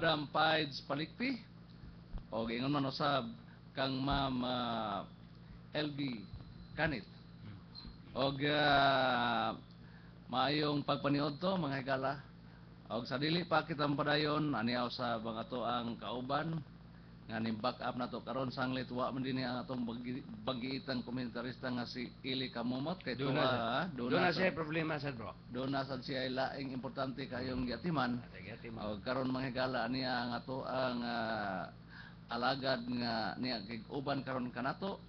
Madam Pides Palikpi, o ingon man usab kang Ma'am LB Kanit. Og maayong pagpaniod to mga higala. Og sa dili pa kita padayon aniaw sa mga to ang kauban nga ni back up nato karon sanglit wa man dinhi ang atong bagiitang komentarista nga si Ili Kamumot kay tuwa Doon na siya problema sa bro. do na sad siya laing importante kayong giatiman. Og karon mga higala niya ang ato ang alagad nga niya kay uban karon kanato.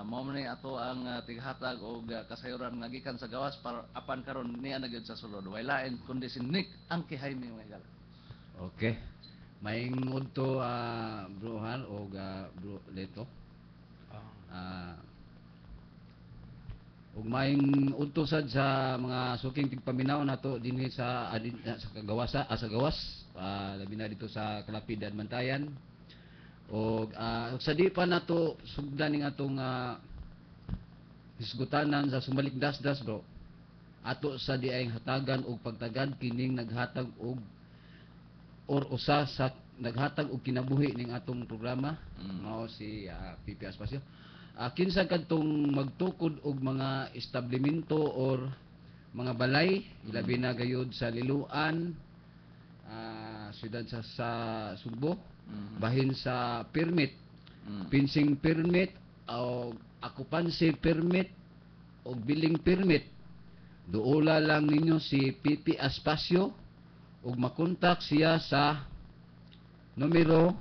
Mao man ni ato ang tighatag og kasayuran nga gikan sa gawas para apan karon niya na gyud sa sulod. Way lain kundi si Nick Angki Jaime mga higala. Okay. Maing udto Bro Han o Bro Leto. Ug maing udto sad sa mga suking tigpaminaw nato dinhi sa kagawasa sa gawas labi na dito sa Kalapidan Mantayan. Og sa di pa nato sugdan ning atong hisgutanan sa sumalik dasdas bro. Ato sa di ay hatagan og pagtagad kining naghatag og or usa sa naghatag og kinabuhi ning atong programa mao si PP Aspasio. Kinsa kadtong magtukod og mga establishmento or mga balay labi na gayud sa Liloan, siyudad sa Sugbo, bahin sa permit, fencing permit o occupancy permit o building permit. Duula lang ninyo si PP Aspasio ug makontak siya sa numero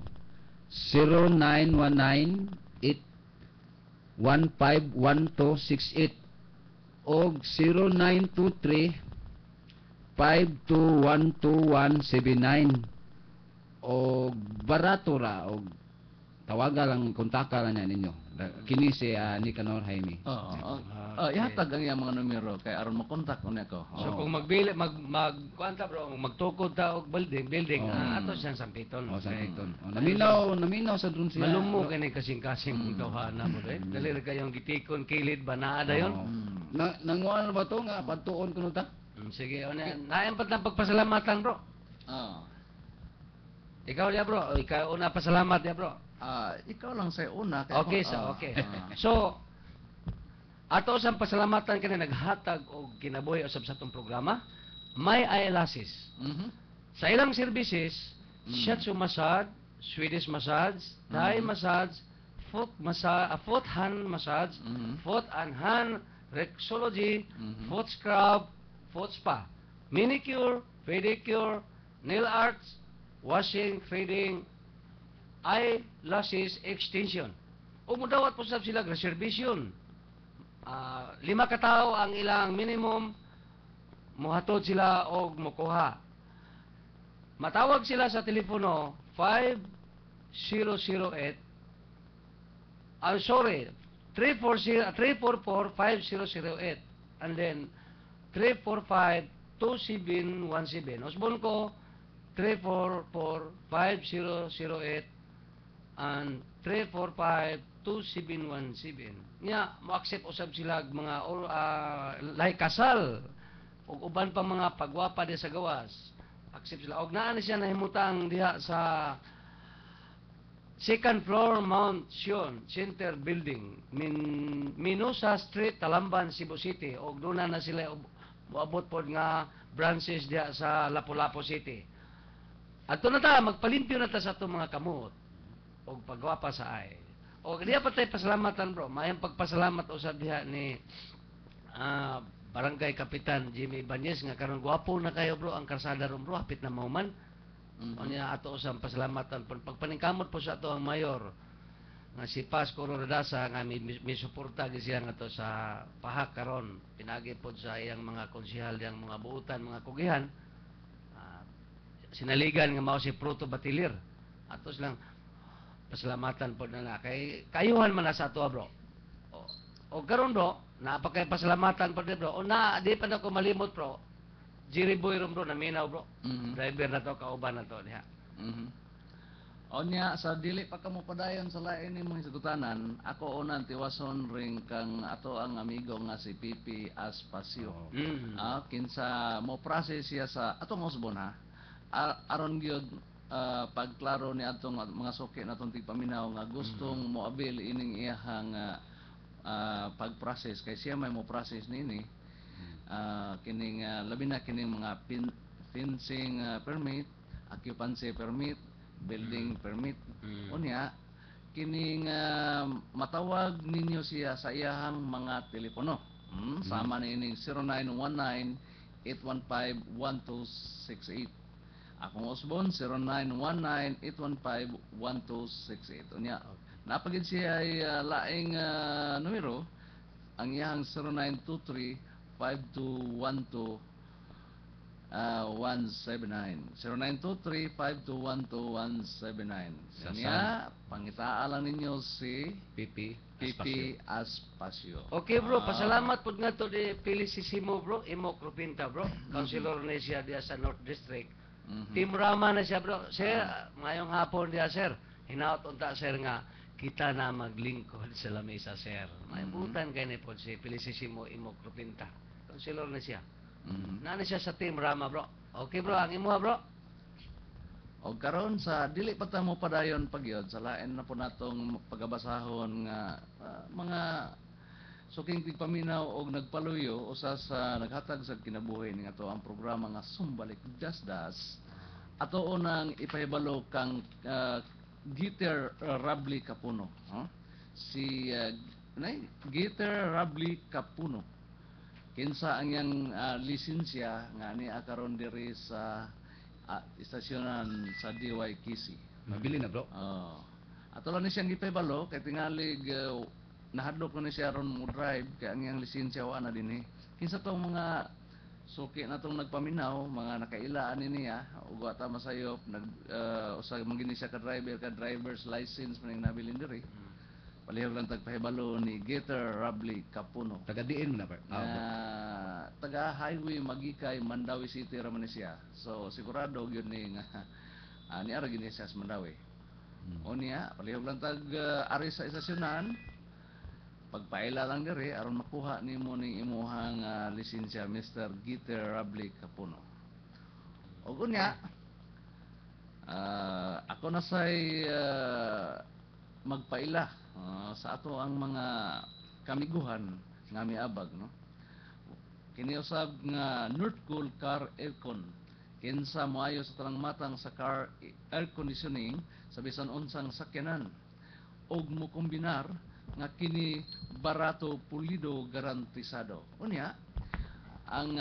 0919-815-1268 og 0923-5212179 og barato ra og tawaga lang kontaka lang ninyo. Kini si Nicanor Jaime. Ihatag ang iyang mga numero kay aron makontak unya ko. So kung magkuanta bro, magtukod ta og building ato siyang sampiton. Sampiton. Naminaw sa dun siya. Malumo kani kasing-kasing tawhana mo dai. Dali ra kayong gitikon kilid ba naa dayon? Nanguan ba to nga pagtuon kuno ta? Sige, naayang patang pagpasalamatan bro. Ikaw ya bro, ikaw una pasalamat ya bro. Ikaw lang sa una. Okay, so, ato sa pasalamatan ka na naghatag o kinabuhi usab sa itong programa, may eyelashes. Sa ilang services, shiatsu massage, Swedish massage, Thai massage, foot hand massage, foot and hand reflexology, foot scrub, foot spa, manicure, pedicure, nail arts, washing, fading, eyelashes extension. O mudawat po sila reservation. 5 ka tawo ang ilang minimum, muhatod sila og mukuha. Matawag sila sa telepono 5008 344-5008 and then 345-2717. Osbon ko 344-5008 and 345-2717. Nya mo-accept usab sila mga like kasal ug uban pa mga pagwapa di sa gawas. Accept sila og naa ni siya nahimutang diha sa second floor Mount Sion Center Building, Minusa Street, Talamban, Cebu City. Og doon na sila moabot pod nga branches diha sa Lapu-Lapu City. Adto na ta magpalimpyo na ta sa atong mga kamot og pagwapa sa ay. O diya pa tayo pasalamatan bro. Mayang pagpasalamat usab diha ni Barangay Kapitan Jimmy Ibanez nga karon gwapo na kayo bro ang karsada ron bro hapit na mauman. Unya ato usab pasalamatan pagpaningkamot po sa ato ang mayor nga si Paz Coronadasa nga mi suporta gyud siya nga to sa pahak karon pinagi pod sa iyang mga konsehal yang mga buutan mga kugihan. Sinaligan nga mao si Proto Batilir. Atos lang pasalamatan po na kay kayuhan man na sa ato bro. O karon bro, napakay pasalamatan po bro. O na di pa na ko malimot bro. Jerry Boy ron bro, naminaw bro. Driver na to, kauban na to diha. O niya, sa dili pa ka mo padayon sa lain ni mong hisgutanan, ako unang tiwason ring kang ato ang amigo nga si PP Aspasio. Kinsa mo process siya sa atong Osbon ha. Aron gyud pagklaro ni atong mga suki natong tigpaminaw nga gustong moabil ining iyahang pag-process kay siya may mo process nini kining labi na kining mga fencing permit, occupancy permit, building permit. Unya kining matawag ninyo siya sa iyahang mga telepono. Sama na ining 0919-815-1268. Akong Osbon 0919-815-1268. Unya napagid siya ay laing numero ang iyang 0923-5212 179 0923-5212-179. Kanya pangitaan lang ninyo si PP PP Aspasio. Okay bro, pasalamat pud nga to di Felicissimo bro, Imo Cropinta bro, Councilor na siya diya sa North District. Team Rama na siya bro. Sir, ngayong hapon diya sir, hinaot unta sir nga kita na maglingkod sa lamesa sir. May butan kay ni po si Felicissimo Imo Cropinta. Councilor na siya. Nana siya sa Team Rama bro. Okay bro, ang imo bro. O karon sa dili pa ta mo padayon pagyod sa lain na po natong pagabasahon nga mga suking tigpaminaw og nagpaluyo usa sa naghatag sa kinabuhi ning ato ang programa nga Sumbalik Dasdas. Ato unang ipahibalo kang Giter Rabli Capuno. Si Giter Rabli Capuno. Kinsa ang iyang lisensya nga niya karon diri sa istasyonan sa DY Kisi. Mabili na bro. Ato lang ni siyang gipahibalo kay tingalig nahadlok na siya ron mo drive kay ang iyang lisensya wa na dinhi. Kinsa tong mga suki natong nagpaminaw, mga nakailaan niya ug wa ta masayop usa magini siya ka driver's license maning nabilin diri. Palihog lang tagpahibalo ni Giter Rabli Capuno. Taga diin mo na bro. Taga highway Magikay, Mandawi City raman ni siya. So sigurado gyud ni nga ni ara gyud siya sa Mandawi. O niya palihog lang tag ari sa istasyonan. Pagpaila lang diri aron makuha nimo ning imuhang lisensya Mr. Giter Rabli Capuno. O unya ako na say magpaila sa ato ang mga kamiguhan nga miabag no. Kini usab nga North Cool Car Aircon. Kinsa moayo sa tanang matang sa car air conditioning sa bisan unsang sakyanan og mo kombinar nga kini barato, pulido, garantisado. Unya ang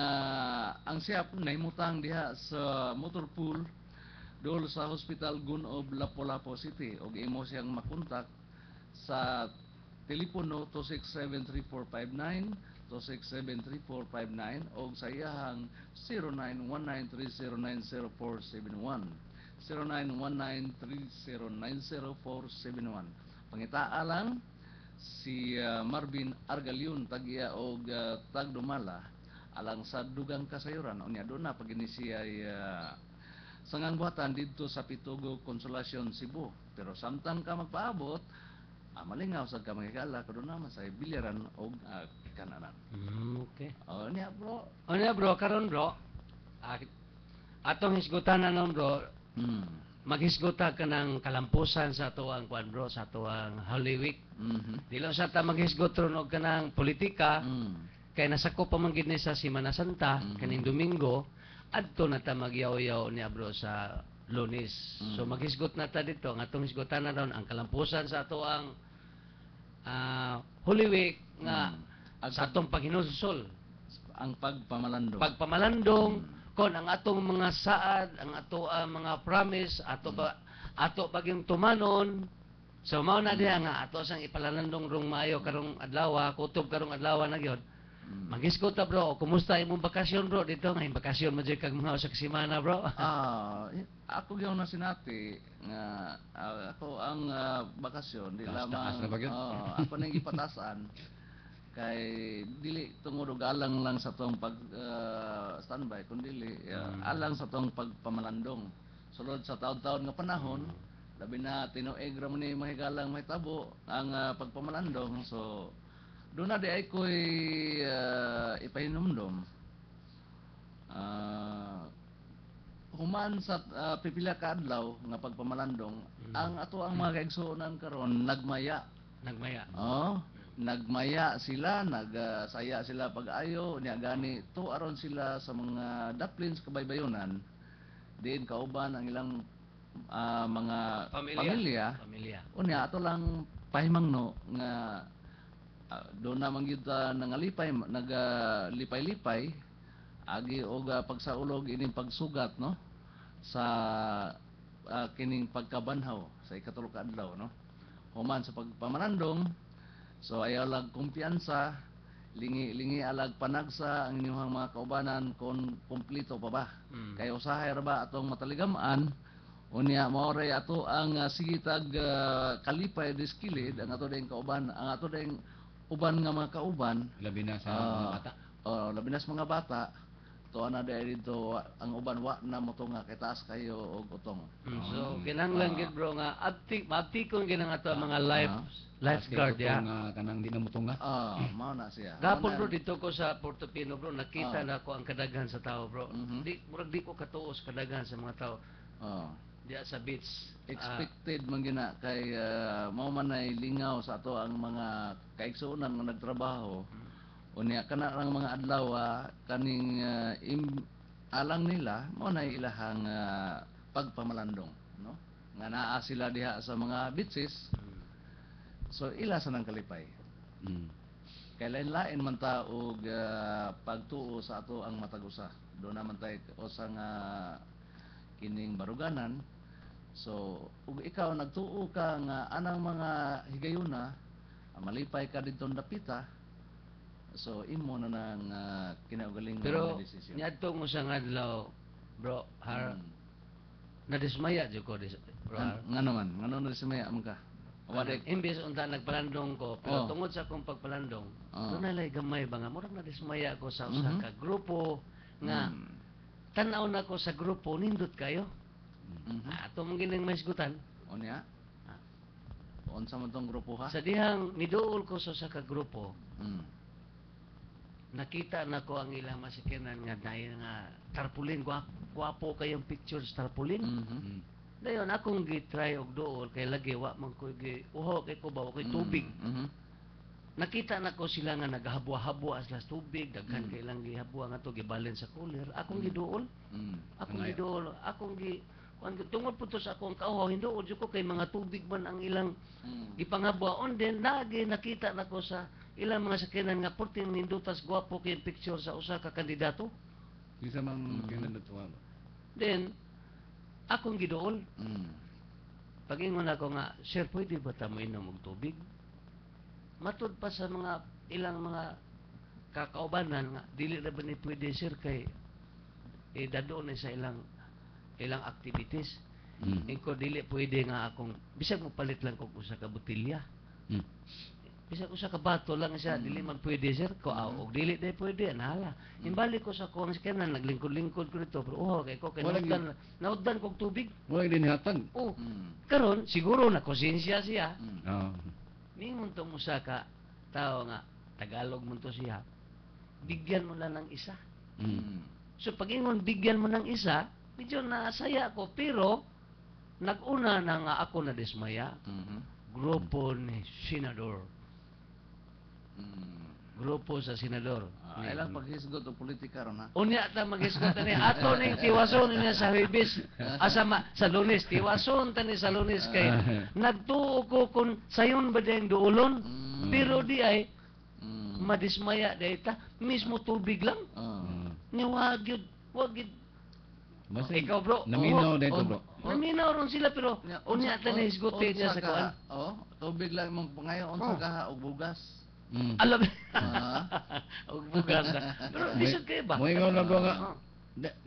siap nahimutang diha sa motor pool dol sa Hospital Gunob, Lapu-Lapu City og imo siyang makontak sa telepono 2673459 2673459 og sa iyahang 0919309047 0919309047. Pangitaa lang si Marvin Argalion tag-iya og tagdumala alang sa dugang kasayuran. Unya do na pag siya sangang buhatan dito sa Pitugo, Consolacion, Cebu. Pero samtang ka magpaabot, malingaw sa ka magigala kuno naman sa bilyaran og kananan. Okay. Niya bro. Niya bro, karon bro. Atong hisgutan na nun bro. Maghisguta ka ng kalampusan sa tuwang kwan bro, sa tuwang Holy Week. Dilo sa ta maghisgot ron og kanang politika. Kay nasako pa man gid ni sa Semana Santa kaning Domingo. Adto na ta magyaw-yaw niya bro sa Lunes. So maghisgot na ta dito, ang atong hisgutan na ron ang kalampusan sa ato ang Holy Week nga sa atong paghinusol, ang pagpamalandong. Kon ang atong mga saad, ang ato mga promise, ato baging tumanon. So mao na diha nga ato sang ipalalandong rong maayo karong adlaw, kutob karong adlaw na gyud. Maghisgot ta bro, kumusta imong bakasyon bro dito nga bakasyon mo kag mga usa ka semana bro? Ako gyud na sinati nga ako ang bakasyon di lamang ako nang gipatasan kay dili tungod og alang lang sa tong pag standby kun dili alang sa tong pagpamalandong sulod sa taon-taon nga panahon labi na tinuig ra man ni mahigalang mahitabo ang pagpamalandong. So doon na di ay ko'y ipahinumdum. human sa pipila ka adlaw nga pagpamalandong, ang ato ang mga kaigsuonan karon nagmaya. Nagmaya. Oh, nagmaya sila, nagsaya sila pag-ayo, niya gani to aron sila sa mga daplins kabaybayonan. Diin kauban ang ilang mga pamilya. Unya ato lang pahimangno nga doon na mangyud nangalipay, nagalipay-lipay agi og pagsaulog ining pagsugat no sa kining pagkabanhaw sa ikatulo ka adlaw no. Human sa pagpamanandong, so ayaw lag kumpiyansa, lingi alag panagsa ang inyong mga kaubanan kung kumplito pa ba. Kay usahay ra ba atong mataligamaan, unya maoray ato ang sigitag kalipay diskilid ang ato ding kauban, ang ato ding uban nga mga kauban, labi na sa mga bata. Labi na sa mga bata. To ana dito ang uban wa na mo to nga kay taas kayo og utong. So kinahanglan gid bro nga maaptikon ginang ato ang mga lifeguard ya. Kanang di na mutunga. Mao na siya. Gapon bro dito ko sa Portofino bro nakita na ko ang kadaghan sa tao bro. Di ko katuos kadaghan sa mga tao. Diya sa beach. Expected man gina kay mao man ay lingaw sa ato ang mga kaigsuonan nga nagtrabaho. Unya kana lang mga adlaw kaning alang nila mao na ilahang pagpamalandong no nga naa sila diha sa mga beaches. So ila sa nang kalipay. Kay lain-lain man ta og pagtuo sa ato ang matag usa. Do naman tay usa nga kining baruganan. So ug ikaw nagtuo ka nga anang mga higayuna malipay ka didtong dapita. So imo na nang kinaugaling pero desisyon. niadto mo sa adlaw bro nadismaya jud ko bro. Nga naman, ngano nadismaya man ka? Wadik imbes unta nagpalandong ko pero tungod sa akong pagpalandong dunay lay gamay ba nga murag nadismaya ko sa usa ka grupo nga tan-aw na ko sa grupo nindot kayo. Ato mong gining maisgutan. Unya? Unsa man tong grupo ha? Sa dihang niduol ko sa usa ka grupo. Nakita na ko ang ilang masikinan nga dahil nga tarpaulin, guwapo kayong picture sa tarpaulin. Dayon akong gi-try og duol kay lagi wa man ko uho kay ko ba koy tubig. Nakita na ko sila nga nagahabwa-habwa sa tubig, daghan kay ilang gihabwa nga to gibalen sa cooler. Akong giduol. Akong tungod po to sa akong kauhaw, hinduol jud ko kay mga tubig man ang ilang gipanghabwa. On then lagi nakita na ko sa ilang mga sakinan nga 14 nindutas gwapo kay picture sa usa ka kandidato. Isa mang kandidato. Then akong giduol. Pag-ingon ako nga, sir, pwede ba ta mo inom og tubig? Matud pa sa mga ilang mga kakaubanan nga dili ra ba ni pwede sir kay dadoon sa ilang activities. Iko dili pwede nga akong bisag mo palit lang kog usa ka botelya. Bisag usa ka bato lang siya dili magpwede sir ko og dili day pwede anahala. Imbalik ko sa kuwang sakyanan naglingkod-lingkod ko dito pero kay ko kay nauddan kog tubig. Wala din hatag. Karon siguro na konsensya siya. Ningon tong usa ka tao nga Tagalog mo to siya. Bigyan mo lang ng isa. So pag ingon bigyan mo ng isa, medyo nasaya ko pero nag-una na nga ako na dismaya. Grupo ni Senador. Grupo sa senador. Ilang paghisgot o politika ron ha? Unya ta maghisgot ni ato ning tiwason niya sa Huwebes sa Lunes tiwason tani sa Lunes kay nagtuo ko kun sayon ba dayang duulon pero di ay madismaya dayta mismo tubig lang. Ni wag yun ikaw bro naminaw dito bro. Naminaw ron sila pero unya ta ni hisgotin niya sa kuan. Tubig lang mong pangayo unsa ka og bugas. Alam og bugas pero bisod kay ba mo ingon lang nga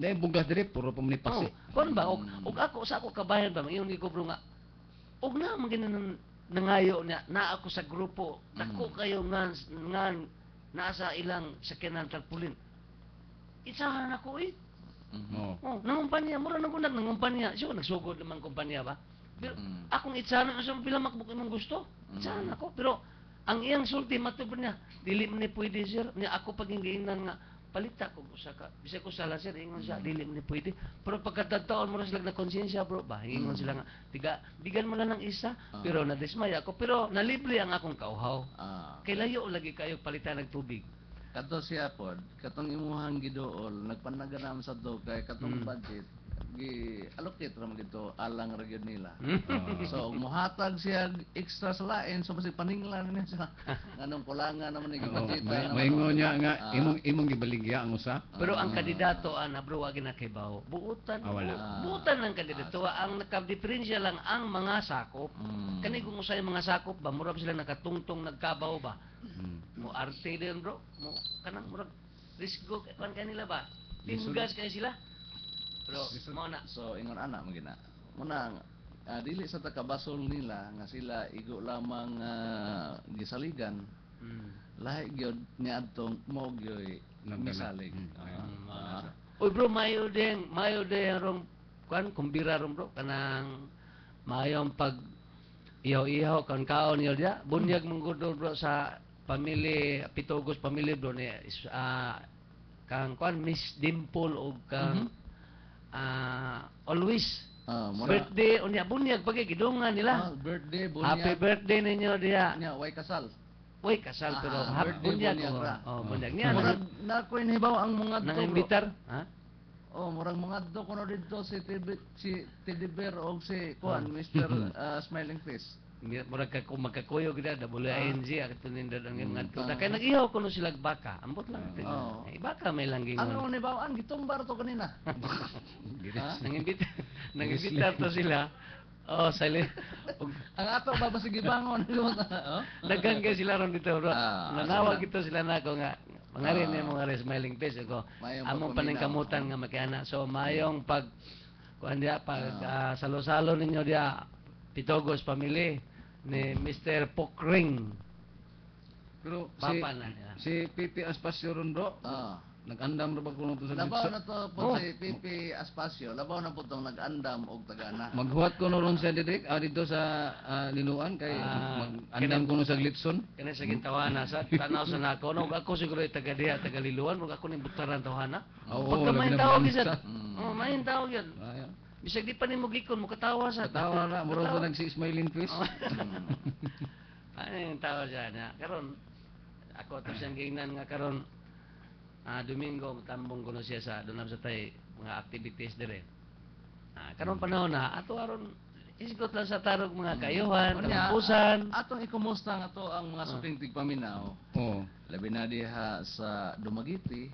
dai bugas diri puro pamnipas kon ba og ako sa ako kabayan ba ingon ko bro nga og na man nangayo niya na ako sa grupo dako kayo nga nasa ilang sakyanan tarpaulin isahan ako nangumpanya mura nang kunag nangumpanya siya nagsugod naman kumpanya ba pero akong itsahan sa pila makbuk imong gusto itsahan ako pero ang iyang sulti matupad niya dili man ni pwede sir niya ako pag hingiinan nga palita ko usa ka bisag ko sala sir ingon siya dili man ni pwede pero pagkatataon mo ra sila na konsensya bro ba ingon sila nga tiga bigan mo lang ng isa pero nadismaya ako pero nalibre ang akong kauhaw kay layo lagi kayo palitan ng tubig. Kato siya pod, katong imuhang giduol, nagpanaganam sa to kay katong budget gi allocate ra man dito alang ra gyud nila. So muhatag siya extra sa lain so basi paninglan niya sa nganong kulangan naman ni budget. Maingon niya nga imong gibaligya ang usa. Pero ang kandidato ana bro wagi na kay bawo. Buutan. Buutan ng kandidato ang nakadiferensya lang ang mga sakop. Kani kung usay mga sakop ba murag sila nakatungtong nagkabaw ba. Mo arte din bro. Mo kanang murag risgo kan kanila ba. Tingas kay sila. Pero mo na So ingon ana magina. Muna dili sa takabasol nila nga sila igo lamang gisaligan. Lahi gyud niadtong mo gyoy misalig. Oy bro mayo din rong kan kumbira ron bro kanang mayong pag ihaw-ihaw kan kaon niyo dia bunyag manggudo bro sa pamilya Pitogos pamilya bro ni kang kan Miss Dimple og kang always birthday unya bunyag pag gidungan nila. Birthday bunyag. Happy birthday ninyo dia. Nya way kasal. Uy, kasal pero birthday bunyag. Bunyag niya. Murag na ko inhibaw ang mga Nang imbitar, ha? Murag mga do kuno dito si Teddy Bear og si Kuan Mr. Smiling Face. Murag ka kung magkakuyo gid WNG ato nindot ang mga to. Kay nag-ihaw kuno sila baka. Ambot lang. Ay baka may lang gingon. Ano ni bawaan gitumbar to kanina. Nang imbitar to sila. Sali. Ang ato ba sige bangon. Dagan kay sila ron dito bro. Nanawag ito sila nako nga mangarin ni mga smiling face ko. Among paningkamutan nga makiana. So mayong pag kuan dia pag salo-salo ninyo dia Pitogos family ni Mr. Pokring. Pero Papa na niya. si Pipi Aspasio ron bro. Nag-andam ra ba kuno to sa Labaw na to po si Pipi Aspasio. Labaw na po tong nag-andam og tagana. Maghuwat ko ron siya direk dito sa Linuan kay mag-andam kuno sa Glitson. Kani sa gintawana sa tanaw sa nako no ako siguro taga diha taga Liluan ug ako ni butaran tawhana. Pagka may tawag isa. May tawag yan. Bisag di pa nimo gikon mo katawa sa tawa ra muro sa nagsi-smiling face. Ano yung tawag siya na karon ako to siyang gingnan nga karon Domingo tambong ko na siya sa doon sa tay mga activities dire. Karon panahon na ato aron isgot lang sa tarog mga kayuhan, kapusan. Atong ikumusta nga to ang mga suping tigpaminaw. Labi na diha sa Dumaguete.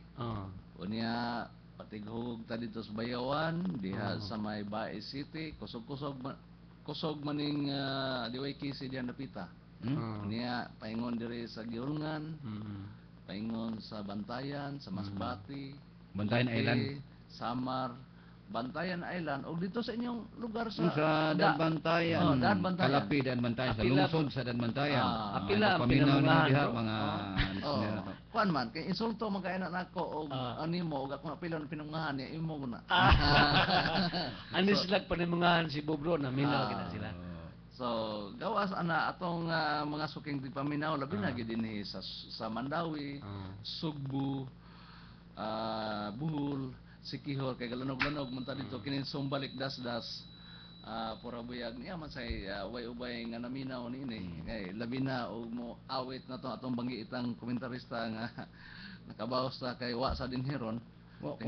Unya patighug ta dito sa Bayawan, diha sa may Bae City, kusog maning diway kisi diyan napita. Niya paingon diri sa Giulngan. Paingon sa Bantayan, sa Masbati, Bantayan Island, Samar, Bantayan Island o dito sa inyong lugar sa Bantayan, Kalapi dan Bantayan sa lungsod sa Bantayan. Apila paminaw ni diha mga kuan man kay insulto man kay nako og animo og ako napilon pinungahan niya imo na. Ani sila panimungahan si Bobro na minaw kita sila. So gawas ana atong mga suking tigpaminaw labi na gid dinhi sa Mandawi, Sugbo, Buhol, Sikihor kay galanog-lanog man ta dito kini sumbalik das-das. Pura buyag niya man say way ubay nga naminaw niini kay labi na og mo awit na to atong banggiitang komentarista nga nakabawas ta kay wa sa dinhiron.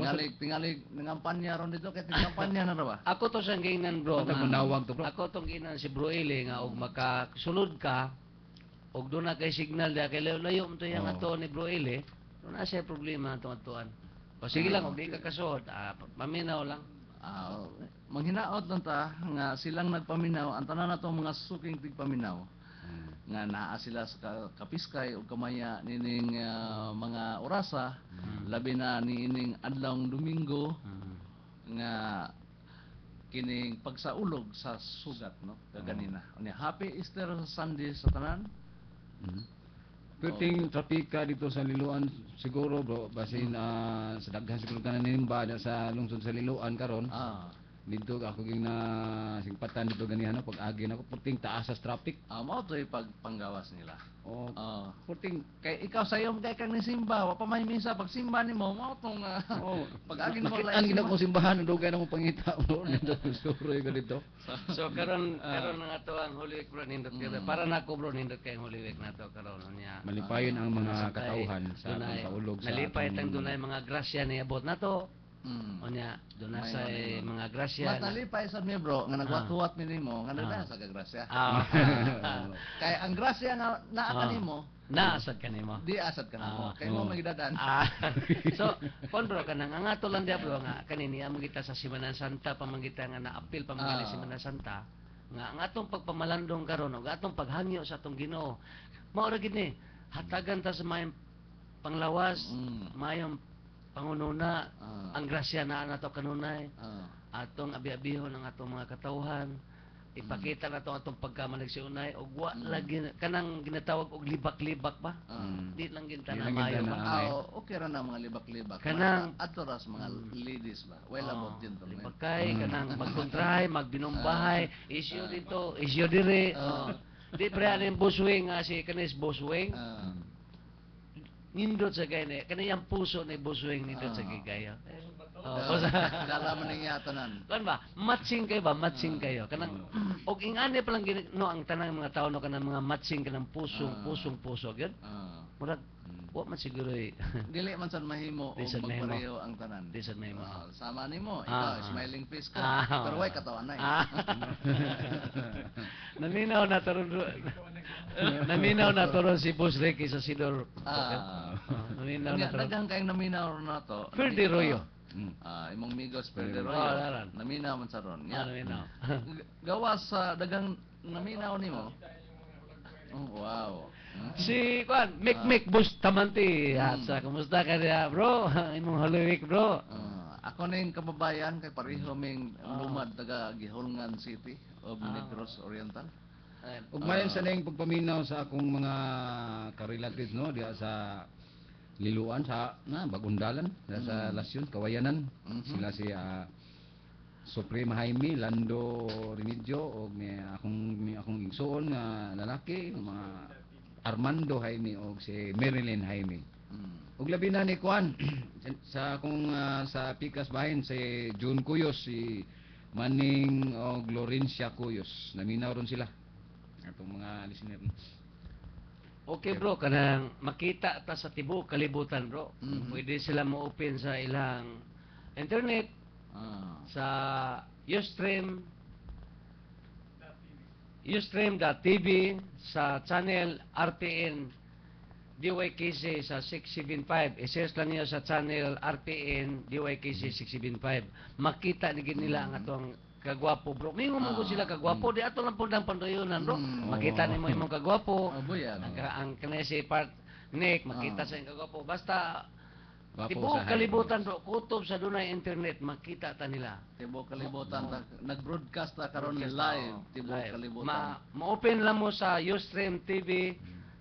Tingalig nangampanya ron dito kay tingampanya na ra ba? Ako to siyang gingnan bro. Manawag to bro. Ako tong gingnan si Bro Eli nga og makasulod ka og do na kay signal da kay layo mo to yang ato ni Bro Eli. Do na siya problema atong atuan. O sige lang og di ka kasuod, paminaw lang. Manghinaot lang ta nga silang nagpaminaw ang tanan nato mga suking tigpaminaw nga naa sila sa kapiskay o kamaya nining mga orasa labi na niining adlawng Domingo nga kining pagsaulog sa sugat no kaganina unya happy Easter Sunday sa tanan. Perting trapika dito sa Liloan siguro bro basin sa daghan siguro tanan nimba sa lungsod sa Liloan karon. dito ako ging na singpatan dito ganihan pag agi na ko puting taas sa traffic. Mao to'y pagpanggawas nila. O Puting kay ikaw sayo kay kang nisimba, wa pa may misa pag simba nimo mao tong pag agin mo makitaan gid ako simbahan dugay na mo pangita mo dito suroy ko dito. So karon na ato ang Holy Week bro nindot kita. Para nako bro nindot kay Holy Week nato karon niya. Malipayon ang mga katauhan sa atong kaulog sa nalipay tang dunay mga grasya ni abot nato. Onya dunay sa mga grasya. Matalipay sad mi bro nga nagwat-wat mi nimo nga na sa grasya. Kay ang grasya nga naa kanimo naasad kanimo. Di asad kanimo. Kay mo magidadan. So, kon bro kanang ang ato lang dia bro nga kanini amo kita sa Semana Santa pamangita nga na-appeal pa mga Semana Santa nga ang atong pagpamalandong karon ug atong paghangyo sa atong Ginoo. Mao ra gid ni hatagan ta sa mayong panglawas, mayong pangununa, ang grasya na nato kanunay, atong abi-abihon ang atong mga katawhan, ipakita nato atong pagkamanagsiunay og wa lagi kanang ginatawag og libak-libak ba? Di lang ginta na mayo ba? Okay ra na mga libak-libak. Kanang adtoras mga ladies ba. Well about gentlemen. Libakay kanang magkontray, magbinombahay, issue dito, issue dire. Di pre aning buswing nga si kanis buswing. Nindot sa gaya kaniyang puso ni buswing nindot sa gigaya. Dala man ning yatanan. Kan ba? Matching kayo ba? Matching kayo. Kanang og ingani pa lang no ang tanang mga tao no kanang mga matching kanang puso gyud. Murag wa man siguro dili man sad mahimo og magpareho ang tanan. Di sad mahimo. Sama nimo ikaw smiling face ko. Pero way katawan nay. Naminaw na turon si Boss Ricky sa Sidor. Naminaw na turon. Daghang kayong naminaw na to. Ferdi Royo. Imong migos Ferdi Royo. Naminaw man sa ron. Naminaw. Gawas sa daghang naminaw nimo. Oh, wow. Si Kwan, Mik Bustamante. Sa kumusta ka niya, bro? Imong Holy Week, bro. Ako na yung kababayan kay pareho ming lumad taga Gihulngan City of Negros Oriental. Ug mayon sa ning pagpaminaw sa akong mga ka-relatives no diha sa Liluan sa Bagundalan sa Lasyon Kawayanan. Sila si Supreme Jaime Lando Remigio og ni akong igsoon nga lalaki mga Armando Jaime og si Marilyn Jaime. Ug labi na ni Kwan sa akong sa Pikas bahin si June Cuyos, si Manning og Lorencia Cuyos. Naminaw ron sila. Atong mga listener. Okay bro, kanang makita ta sa tibuok kalibutan bro. Pwede sila mo-open sa ilang internet sa Ustream.tv sa channel RPN DYKC sa 675. I-search lang niyo sa channel RPN DYKC 675. Makita ni nila ang atong kagwapo bro. Mingo mo ko sila kagwapo. Di ato lang po ng pandoyonan bro. Makita ni mo imong kagwapo. Ang kanesi part Nick, makita sa yung kagwapo. Basta tibuok kalibutan bro, kutob sa dunay internet, makita ta nila. Tibuok kalibutan, nag-broadcast ta karon live, tibuok kalibutan. Ma-open lang mo sa Ustream TV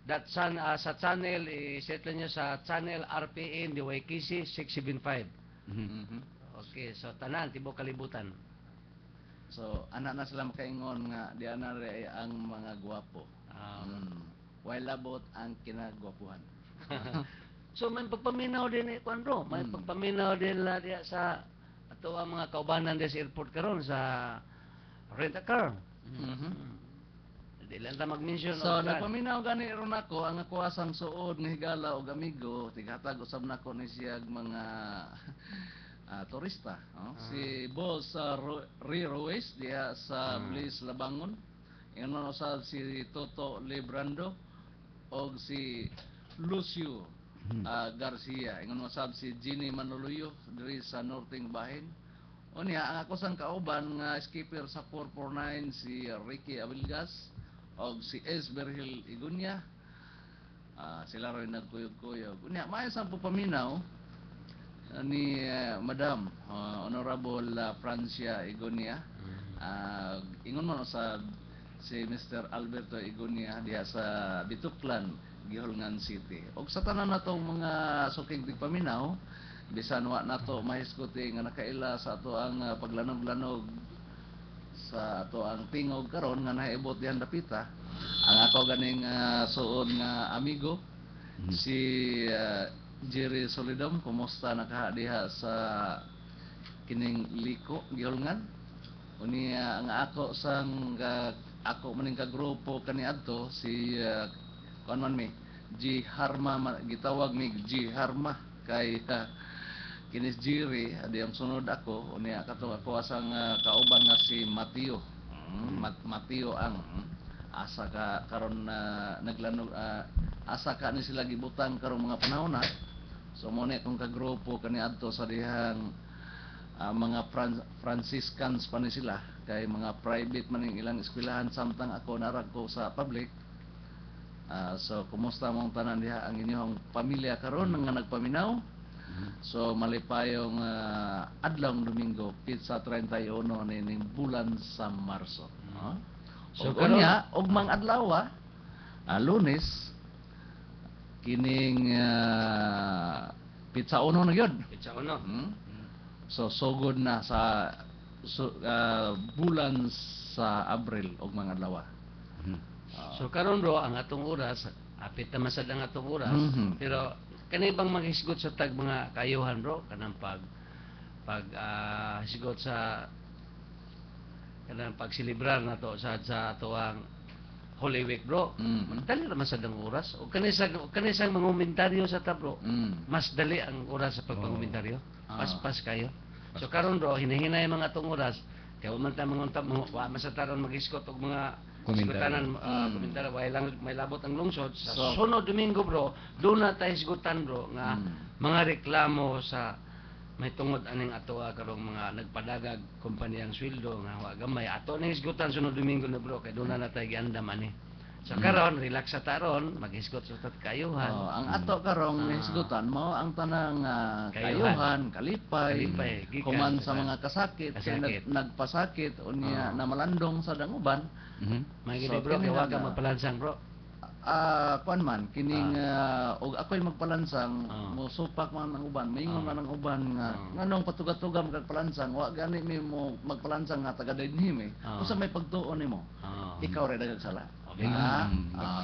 sa channel, i-set lang nyo sa channel RPN DYKC 675. Okay, so tanan, tibuok kalibutan. So, anak na sila makaingon nga di ana rin ang mga gwapo. While labot ang kinagwapuhan. So may pagpaminaw din ni Juan bro, may pagpaminaw din la diya sa ato ang mga kaubanan sa airport karon sa rent a car. Di lang ta mag-mention. So nagpaminaw gani ron ako ang ako asang suod nga higala og amigo, tigatag usab nako ni siya mga turista. Si Boss Riroes diya sa Bliss Labangon. Ingon usab si Toto Lebrando og si Lucio Garcia. Ingon usab si Ginny Manuluyo diri sa Northing Bahin. Unya ang ako sang kauban nga skipper sa 449 si Ricky Abilgas og si S. Berhil Igunya. Sila rin nagkuyog-kuyog. Unya may sang paminaw ni Madam Honorable Francia Igunya. Ingon man sa si Mr. Alberto Igunya diha sa Bituklan, Gihulngan City. Og sa tanan natong mga suking tigpaminaw bisan wa nato mahisguti nga nakaila sa ato ang paglanog-lanog sa ato ang tingog karon nga nahiabot dihan dapita. Ang ako ganing suod nga amigo si Jerry Solidom, kumusta nakadiha sa kining liko giulngan? Unya nga ako sang ako maning ka grupo kaniadto si kuan man mi G Harma gitawag mi G Harma kay kinis Jerry adi ang sunod ako unya kato ako asang kauban nga si Mateo. Mateo ang asa ka karon naglanog asa ka ni sila gibutang karong mga panahon na. So mo ni akong kagrupo kaniadto sa dihang mga Franciscans pa ni sila kay mga private man ang ilang eskwelahan samtang ako narag ko sa public. So kumusta mong tanan diha ang inyong pamilya karon nga nagpaminaw? So malipayong adlawng Domingo pizza 31 ning bulan sa Marso. So kanya og mang adlaw Lunes kining pizza 1 na gyud. Pizza 1. So sugod na sa bulan sa Abril og mga adlaw. So karon bro ang atong oras apit na masad ang atong oras pero kani bang maghisgot sa tag mga kayuhan bro kanang pag hisgot sa kanang pagsilibrar nato sa ato ang Holy Week bro. Dali ra masad ang oras o kani sa mga komentaryo sa ta bro. Mas dali ang oras sa pagpangomentaryo. Pas kayo. So karon bro hinahinay mga atong oras kay man ta mangunta wa masataron maghisgot og mga komentaryo komentaryo may labot ang lungsod sa sunod Domingo bro doon na tayo hisgutan bro nga mga reklamo sa may tungod aning ato karong mga nagpadagag kumpanyang sweldo nga wa gamay ato ning hisgutan sunod Domingo na bro kay doon na tayo giandam ani. So karon relax sa taron maghisgot sa kayuhan. Ang ato karong hisgutan mao ang tanang kayuhan, kalipay, kuman sa mga kasakit, kay nagpasakit unya na malandong sa danguban. May gini bro kay wa ka magpalansang bro. Kuan man kining og ako'y magpalansang mosupak man ang uban maingon man ang uban nga nganong patuga-tuga magpalansang wa gani mi mo magpalansang nga taga dinhim usa may pagtuon nimo ikaw ra daghang sala.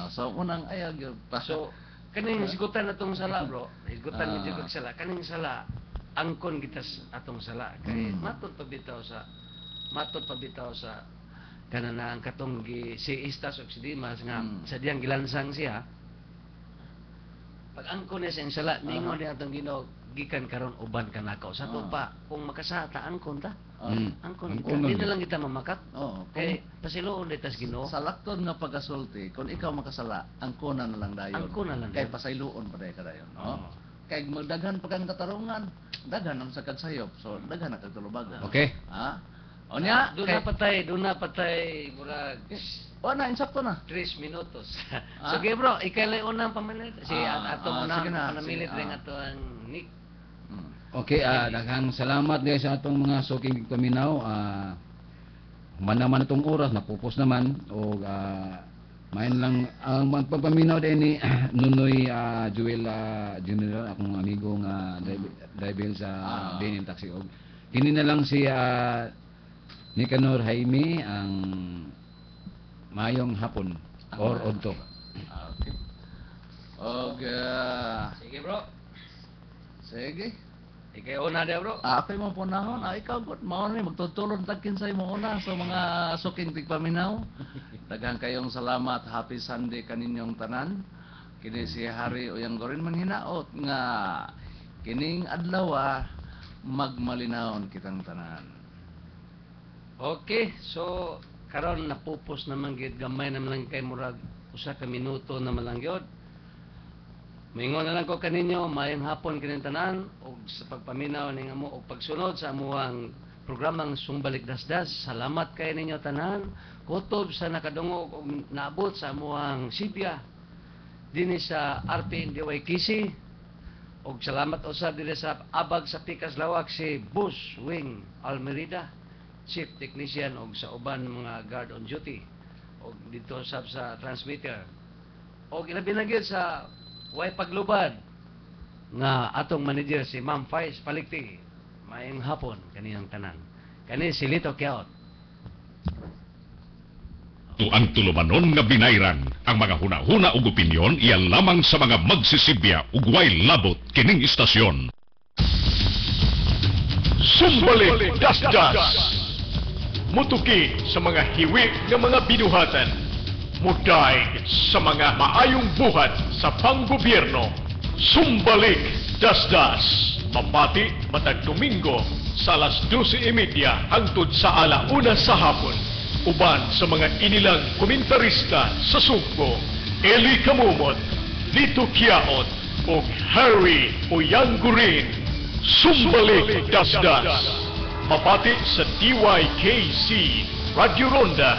So unang ayag so kaning hisgutan atong sala bro hisgutan medyo kag sala kaning sala angkon kita atong sala kay matud pabitaw sa kanang katong si Istas og si Dimas nga sa diyang gilansang siya pag angkon niya siyang sala ningon niya atong Ginoo gikan karon uban ka nakaw sa to pa kung makasata angkon ta angkon di na lang kita mamakat kay pasiluon ditas Ginoo salakton nga pagasulti kung ikaw makasala angkonan na lang dayon kay pasayloon pa dayon kay magdaghan pa kang katarungan daghan ang sakad sayop so daghan na kag tulubagan okay onya doon na patay murag na insakto na 3 minutos. So okay bro, ikay unang pamilit si ato unang panamilit ring ato ang Nick. Okay, daghang salamat guys sa atong mga suking paminaw. Human naman itong oras, napupos naman o main lang ang pagpaminaw din ni Nunoy Joel General, akong amigo nga driver sa Benin Taxi. Kini na lang si Nicanor Jaime ang mayong hapon or odto. Okay. Sige bro. Sige. Ikaw una dia bro. Ako'y mo punahon. Ikaw good. Mao ni magtutulon tagkin sa imo una so mga suking tigpaminaw. Daghang kayong salamat. Happy Sunday kaninyong tanan. Kini si Hari Uyang Gorin manghinaot nga kining adlaw magmalinahon kitang tanan. Okay, so karon napupos naman gyud gamay naman lang kay murag usa ka minuto naman lang gyud. Mingon na lang ko kaninyo mayong hapon kining tanan og sa pagpaminaw ning amo og pagsunod sa amuang programang Sumbalik Dasdas. Salamat kay ninyo tanan. Kutob sa nakadungog og naabot sa amuang sipya dinhi sa RPNDY Kisi. Og salamat usab diri sa abag sa Pikas Lawak si Bus Wing Almerida, Chief Technician og sa uban mga guard on duty og dito sa transmitter og ilabi na gyud sa way paglubad nga atong manager si Ma'am Faiz Palikti. Maayong hapon kaniyang tanan. Kani si Lito Kiaot. Ang tulumanon nga binayran ang mga huna-huna ug opinyon iya lamang sa mga magsisibya ug way labot kining istasyon. Sumbalik dasdas. Mutuki sa mga hiwi ng mga binuhatan. Muday sa mga maayong buhat sa panggobyerno. Sumbalik dasdas. Mapati matag Domingo sa alas 12:30 hangtod sa alauna sa hapon. Uban sa mga inilang komentarista sa Sugbo, Eli Camumot, Lito Kiaot, o Harry Oyangurin. Sumbalik dasdas. Mapati sa DYKC Radio Ronda